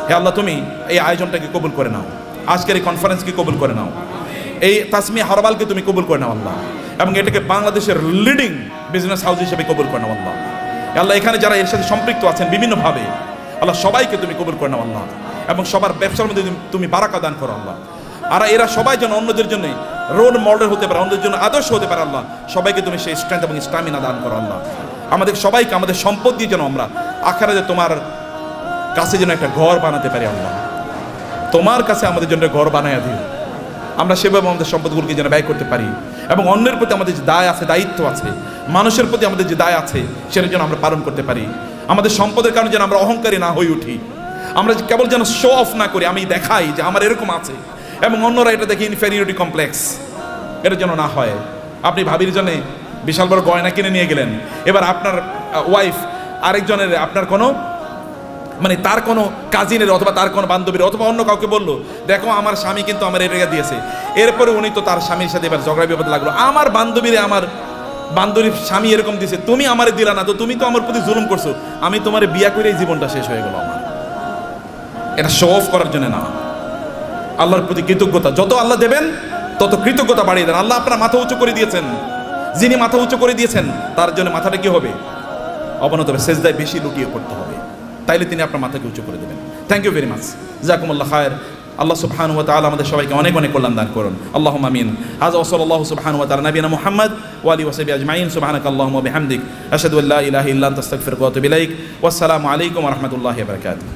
হে আল্লাহ, তুমি এই আয়োজনটাকে কবুল করে নাও, আজকের এই কনফারেন্সকে কবুল করে নাও, এই তাসমিয়া হারবালকে তুমি কবুল করে নাও আল্লাহ, এবং এটাকে বাংলাদেশের লিডিং বিজনেস হাউস হিসেবে কবুল করে নাও আল্লাহ। আল্লাহ, এখানে যারা এর সাথে সম্পৃক্ত আছেন বিভিন্নভাবে, আল্লাহ সবাইকে তুমি কবুল করে নাও আল্লাহ, এবং সবার ব্যবসার মধ্যে তুমি বারাকা দান করো আল্লাহ। আর এরা সবাই যেন অন্যদের জন্য রোল মডেল হতে পারে, অন্যদের জন্য আদর্শ হতে পারে আল্লাহ। সবাইকে তুমি সেই স্ট্রেংথ এবং স্টামিনা দান করো আল্লাহ। আমাদের সবাইকে আমাদের সম্পদ দিয়ে যেন আমরা আখিরাতে তোমার কাছে যেন একটা ঘর বানাতে পারি আল্লাহ। তোমার কাছে আমাদের জন্য ঘর বানাইয়া দিও, আমরা সেভাবে আমাদের সম্পদগুলোকে যেন ব্যয় করতে পারি, এবং অন্যের প্রতি আমাদের যে দায় আছে, দায়িত্ব আছে, মানুষের প্রতি আমাদের যে দায় আছে সেটা যেন আমরা পালন করতে পারি। আমাদের সম্পদের কারণে যেন আমরা অহংকারী না হয়ে উঠি, আমরা কেবল যেন শো অফ না করি, আমি দেখাই যে আমার এরকম আছে এবং অন্যরা এটা দেখে ইনফেরিয়রিটি কমপ্লেক্স, এটা যেন না হয়। আপনি ভাবির জন্য বিশাল বড় গয়না কিনে নিয়ে গেলেন, এবার আপনার ওয়াইফ আরেকজনের, আপনার কোনো মানে তার কোনো কাজিনের অথবা তার কোনো বান্ধবীর অথবা অন্য কাউকে বললো, দেখো আমার স্বামী কিন্তু আমার এটা দিয়েছে। এরপরে উনি তো তার স্বামীর সাথে এবার ঝগড়া বিপদ লাগলো, আমার বান্ধবীরে আমার বান্ধবীর স্বামী এরকম দিয়েছে, তুমি আমারে দিলা না, তো তুমি তো আমার প্রতি জুলুম করছো, আমি তোমার বিয়া করেই জীবনটা শেষ হয়ে গেল আমার। এটা শো অফ করার জন্য না, আল্লাহর প্রতি কৃতজ্ঞতা। যত আল্লাহ দেবেন তত কৃতজ্ঞতা বাড়িয়ে দেন। আল্লাহ আপনার মাথা উঁচু করে দিয়েছেন, যিনি মাথা উঁচু করে দিয়েছেন তার জন্য মাথাটা কি হবে? অবনত হবে, সেজদায় বেশি লুটিয়ে পড়তে হবে, তাইলে তিনি আপনার মাথাকে উঁচু করে দেবেন। থ্যাংক ইউ ভেরি মাচ, জাযাকুমুল্লাহ খায়র। আল্লাহ সুবহানাহু ওয়া তাআলা আমাদের সবাইকে অনেক অনেক কল্যাণ দান করুন, আল্লাহুম্মা আমিন। হাযা ওয়া সাল্লাল্লাহু সুবহানাহু ওয়া তাআলা নবিয়ানা মুহাম্মদ ওয়া আলিহি ওয়া সাহবিহি আজমাইন। সুবহানাকাল্লাহুম্মা ওয়া বিহামদিক, আশহাদু আল্লা ইলাহা ইল্লা আনতা আস্তাগফিরুকা ওয়া আতুবু ইলাইক। ওয়াসসালামু আলাইকুম ওয়া রাহমাতুল্লাহি ওয়া বারাকাতুহু।